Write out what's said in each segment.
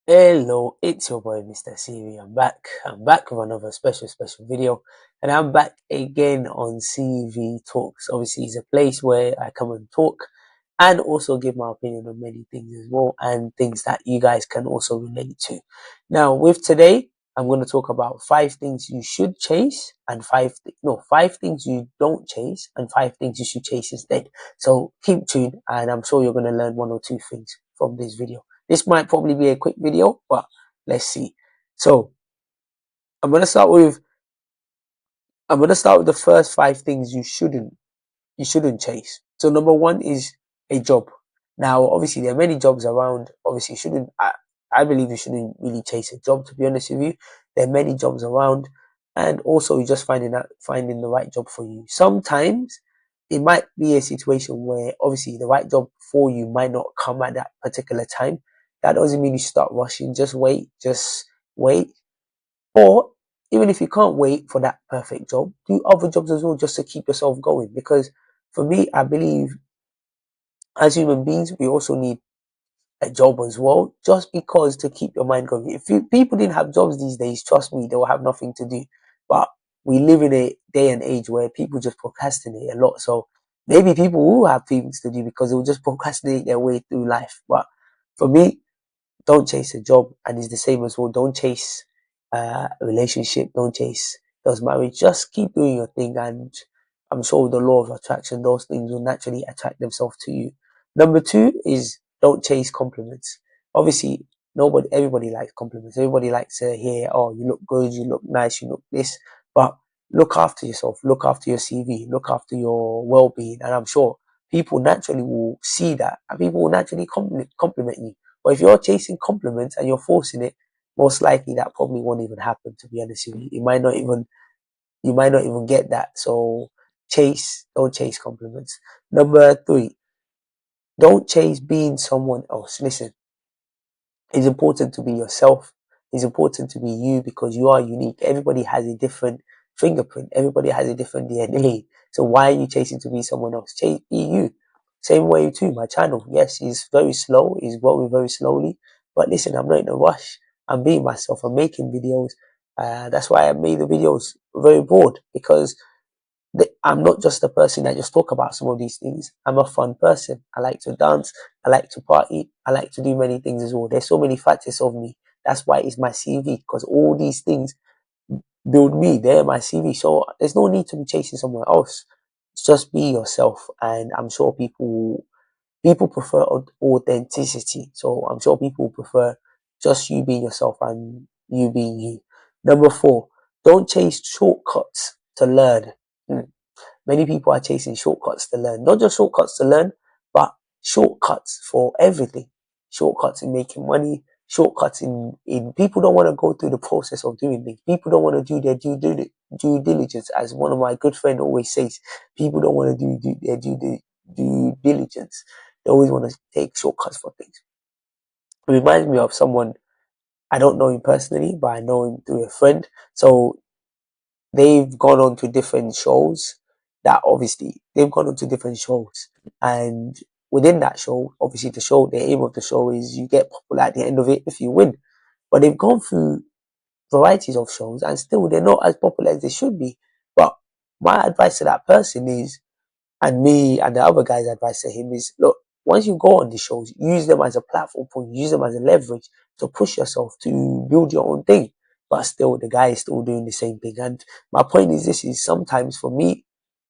Hello, it's your boy Mr. CV. I'm back. I'm back with another special video. And I'm back again on CV Talks. Obviously, it's a place where I come and talk and also give my opinion on many things as well, and things that you guys can also relate to. Now, with today, I'm going to talk about 5 things you should chase and five things you don't chase and 5 things you should chase instead. So keep tuned, and I'm sure you're going to learn one or two things from this video. This might probably be a quick video, but let's see. So I'm gonna start with the first 5 things you shouldn't chase. So number one is a job. Now, obviously, there are many jobs around. Obviously, you shouldn't. I believe you shouldn't really chase a job. To be honest with you, there are many jobs around, and also you're just finding the right job for you. Sometimes it might be a situation where obviously the right job for you might not come at that particular time. That doesn't mean you start rushing. Just wait. Just wait. Or even if you can't wait for that perfect job, do other jobs as well just to keep yourself going. Because for me, I believe as human beings, we also need a job as well, just because to keep your mind going. If people didn't have jobs these days, trust me, they will have nothing to do. But we live in a day and age where people just procrastinate a lot. So maybe people will have things to do because they will just procrastinate their way through life. But for me, don't chase a job, and it's the same as well. Don't chase a relationship. Don't chase those marriage. Just keep doing your thing, and I'm sure with the law of attraction, those things will naturally attract themselves to you. Number two is don't chase compliments. Obviously, everybody likes compliments. Everybody likes to hear, "Oh, you look good. You look nice. You look this." But look after yourself. Look after your CV. Look after your well-being, and I'm sure people naturally will see that, and people will naturally compliment you. But if you're chasing compliments and you're forcing it, most likely that probably won't even happen. To be honest with you, you might not even get that. So don't chase compliments. Number three, don't chase being someone else. Listen, it's important to be yourself. It's important to be you because you are unique. Everybody has a different fingerprint. Everybody has a different DNA. So why are you chasing to be someone else? Be you. Same way too. My channel, yes, is very slow. It's growing very slowly. But listen, I'm not in a rush. I'm being myself. I'm making videos. That's why I made the videos very broad because I'm not just a person that just talk about some of these things. I'm a fun person. I like to dance. I like to party. I like to do many things as well. There's so many facets of me. That's why it's my CV, because all these things build me. They're my CV. So there's no need to be chasing somewhere else. Just be yourself, and I'm sure people prefer authenticity. So I'm sure people prefer just you being yourself and you being you. Number four, don't chase shortcuts to learn. Hmm. Many people are chasing shortcuts to learn. Not just shortcuts to learn, but shortcuts for everything. Shortcuts in making money, shortcuts in people don't want to go through the process of doing things. People don't want to do their due diligence, as one of my good friends always says. People don't want to do their due diligence. They always want to take shortcuts for things. It reminds me of someone, I don't know him personally, but I know him through a friend. So they've gone on to different shows that obviously they've gone on to different shows, and within that show, obviously the aim of the show is you get popular at the end of it if you win. But they've gone through varieties of shows and still they're not as popular as they should be. But my advice to that person is, and me and the other guy's advice to him is, look, once you go on these shows, use them as a platform point, use them as a leverage to push yourself to build your own thing. But still, the guy is still doing the same thing. And my point is, this is sometimes for me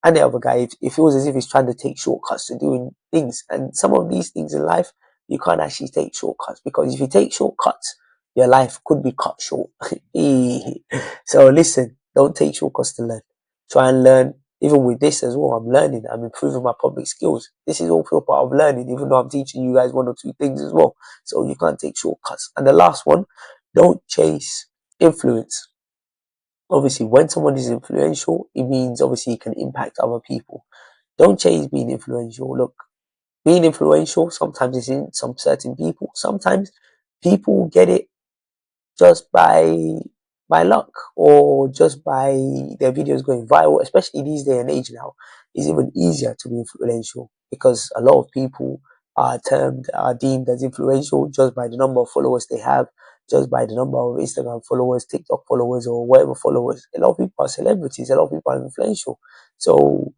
and the other guy, it feels as if he's trying to take shortcuts to doing things. And some of these things in life, you can't actually take shortcuts, because if you take shortcuts, your life could be cut short. So listen, don't take shortcuts to learn. Try and learn. Even with this as well, I'm learning. I'm improving my public skills. This is all part of learning, even though I'm teaching you guys one or two things as well. So you can't take shortcuts. And the last one, don't chase influence. Obviously, when someone is influential, it means obviously it can impact other people. Don't chase being influential. Look, being influential sometimes is in some certain people. Sometimes people get it just by luck, or just by their videos going viral. Especially these day and age now, it's even easier to be influential because a lot of people are deemed as influential just by the number of followers they have, just by the number of Instagram followers, TikTok followers, or whatever followers. A lot of people are celebrities. A lot of people are influential. So,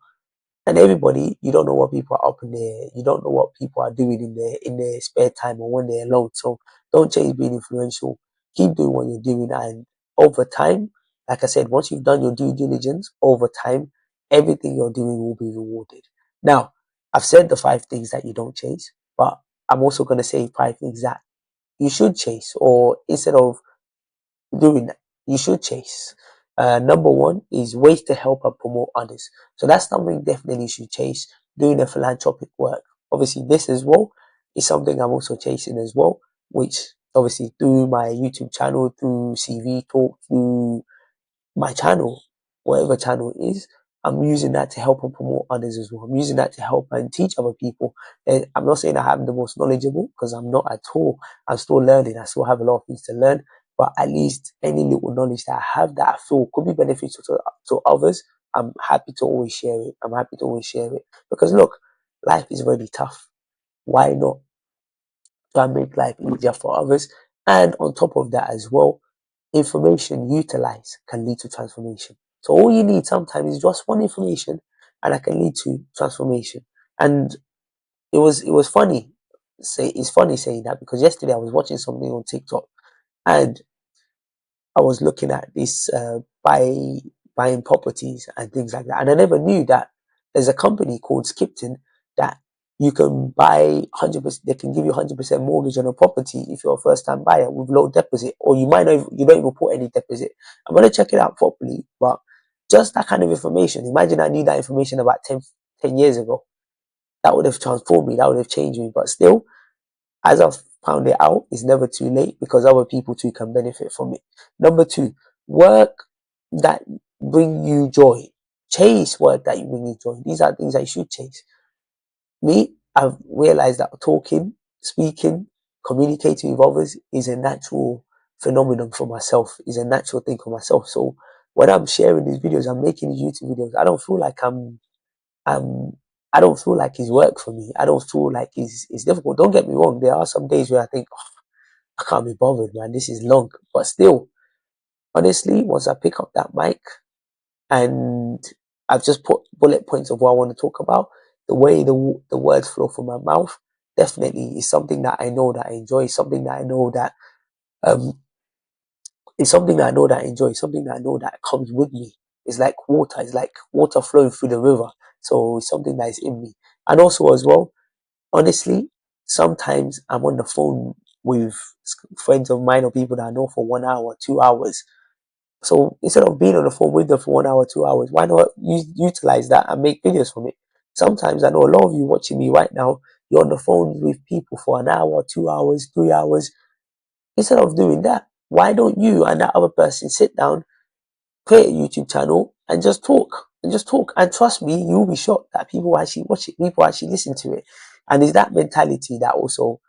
and everybody, you don't know what people are up in there. You don't know what people are doing in their spare time or when they're alone. So don't chase being influential. Keep doing what you're doing, and over time, like I said, once you've done your due diligence, over time, everything you're doing will be rewarded. Now, I've said the 5 things that you don't chase, but I'm also going to say 5 things that you should chase, or instead of doing that, you should chase. Number one is ways to help and promote others. So that's something definitely you should chase. Doing a philanthropic work. Obviously, this as well is something I'm also chasing as well, which obviously through my YouTube channel, through CV Talk, through my channel, whatever channel it is, I'm using that to help and promote others as well. I'm using that to help and teach other people. And I'm not saying I'm the most knowledgeable because I'm not at all. I'm still learning. I still have a lot of things to learn. But at least any little knowledge that I have that I feel could be beneficial to others, I'm happy to always share it. I'm happy to always share it. Because look, life is really tough. Why not try and make life easier for others? And on top of that as well, information utilized can lead to transformation. So all you need sometimes is just one information and that can lead to transformation. And it was funny. It's funny saying that because yesterday I was watching something on TikTok and I was looking at this buying properties and things like that. And I never knew that there's a company called Skipton that you can buy 100%, they can give you 100% mortgage on a property if you're a first time buyer with low deposit, or you might not, you don't even put any deposit. I'm going to check it out properly, but just that kind of information. Imagine I knew that information about 10 years ago. That would have transformed me, that would have changed me. But still, as I've found it out, it's never too late because other people too can benefit from it. Number two, work that bring you joy. Chase work that you bring you joy. These are things that you should chase. Me, I've realized that talking, speaking, communicating with others is a natural phenomenon for myself, is a natural thing for myself. So when I'm sharing these videos, I'm making these YouTube videos, I don't feel like I'm I don't feel like it's work for me. I don't feel like it's difficult. Don't get me wrong. There are some days where I think, oh, I can't be bothered, man. This is long. But still, honestly, once I pick up that mic and I've just put bullet points of what I want to talk about, the way the words flow from my mouth definitely is something that I know that I enjoy, something that I know that um it's something that I know that I enjoy, something that I know that comes with me. It's like water flowing through the river. So it's something that is in me. And also as well, honestly, sometimes I'm on the phone with friends of mine or people that I know for 1 hour, 2 hours. So instead of being on the phone with them for 1 hour, 2 hours, why not utilize that and make videos from it? Sometimes I know a lot of you watching me right now, you're on the phone with people for an hour, 2 hours, 3 hours. Instead of doing that, why don't you and that other person sit down, create a YouTube channel and just talk and just talk? And trust me, you'll be shocked that people actually watch it, people actually listen to it. And it's that mentality that also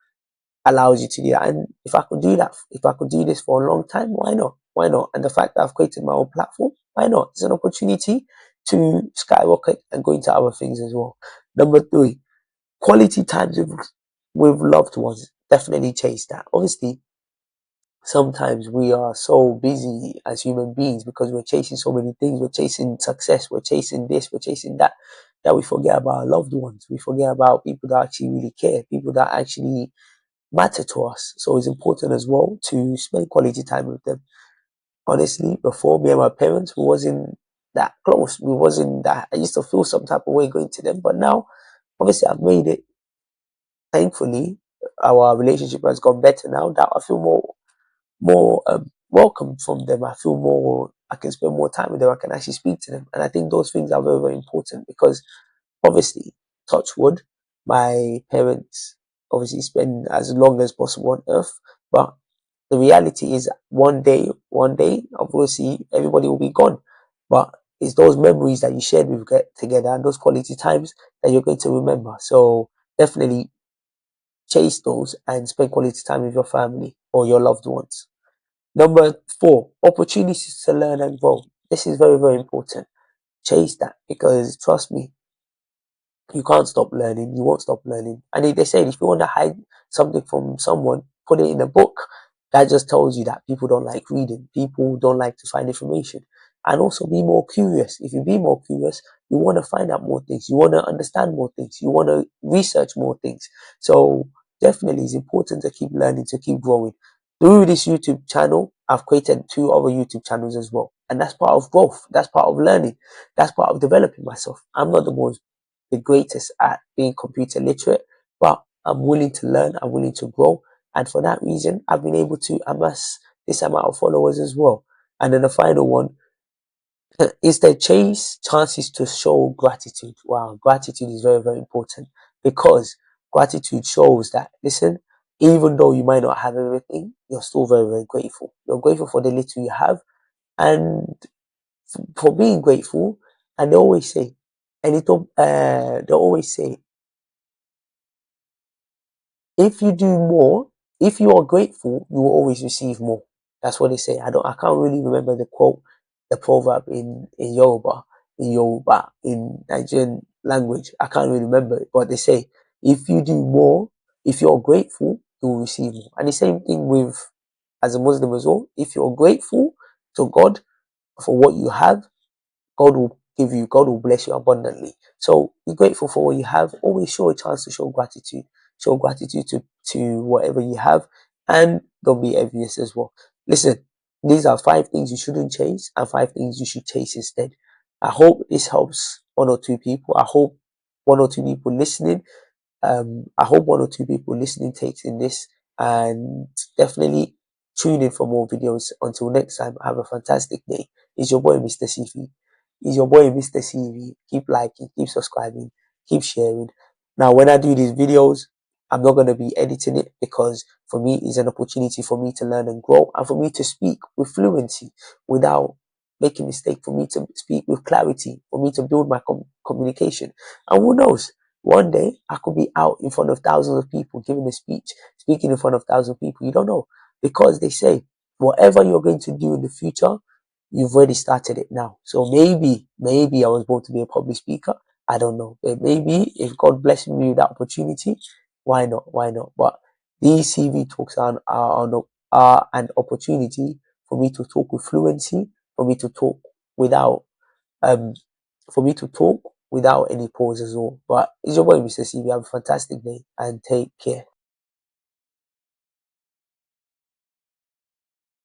allows you to do that. And if I could do that, if I could do this for a long time, why not? Why not? And the fact that I've created my own platform, why not? It's an opportunity to skyrocket and go into other things as well. Number three, quality times with loved ones. Definitely chase that. Obviously, sometimes we are so busy as human beings because we're chasing so many things. We're chasing success. We're chasing this. We're chasing that. That we forget about our loved ones. We forget about people that actually really care. People that actually matter to us. So it's important as well to spend quality time with them. Honestly, before me and my parents, we wasn't that close. We wasn't that. I used to feel some type of way going to them, but now, obviously, I've made it. Thankfully, our relationship has gone better now. That I feel more welcome from them. I feel more. I can spend more time with them. I can actually speak to them, and I think those things are very very important because obviously, touch wood, my parents obviously spend as long as possible on earth, but the reality is one day, obviously everybody will be gone. But it's those memories that you shared with get together and those quality times that you're going to remember. So definitely chase those and spend quality time with your family or your loved ones. Number four, opportunities to learn and grow. This is very, very important. Chase that because trust me, You can't stop learning. You won't stop learning. And they say if you want to hide something from someone, put it in a book. That just tells you that people don't like reading. People don't like to find information. And also be more curious. If you be more curious, you want to find out more things. You want to understand more things. You want to research more things. So definitely it's important to keep learning, to keep growing. Through this YouTube channel, I've created 2 other YouTube channels as well. And that's part of growth. That's part of learning. That's part of developing myself. I'm not the greatest at being computer literate, but I'm willing to learn, I'm willing to grow, and for that reason, I've been able to amass this amount of followers as well. And then the final one is the chase chances to show gratitude. Wow, gratitude is very, very important because gratitude shows that, listen, even though you might not have everything, you're still very, very grateful. You're grateful for the little you have, and for being grateful. And they always say, they always say, if you do more, if you are grateful, you will always receive more. That's what they say. I can't really remember the quote, the proverb in Yoruba, in Nigerian language. I can't really remember it, but they say, if you do more, if you're grateful, you will receive more. And the same thing with, as a Muslim as well, if you're grateful to God for what you have, God will bless you abundantly. So be grateful for what you have. Always show a chance to show gratitude. Show gratitude to whatever you have, and don't be envious as well. Listen, these are 5 things you shouldn't chase and 5 things you should chase instead. I hope this helps 1 or 2 people. I hope 1 or 2 people listening I hope 1 or 2 people listening takes in this, and definitely tune in for more videos. Until next time, have a fantastic day. It's your boy, Mr. CV. It's your boy, Mr. CV. Keep liking, keep subscribing, keep sharing. Now, when I do these videos, I'm not going to be editing it because for me, it's an opportunity for me to learn and grow, and for me to speak with fluency without making mistake, for me to speak with clarity, for me to build my communication. And who knows? One day I could be out in front of thousands of people giving a speech, speaking in front of thousands of people. You don't know, because they say whatever you're going to do in the future, you've already started it now. So maybe I was born to be a public speaker. I don't know. But maybe if God blesses me with that opportunity, why not? Why not? But these CV talks are an opportunity for me to talk with fluency, for me to talk without um for me to talk without any pause as well. But it's your boy, Mr. CV. Have a fantastic day and take care.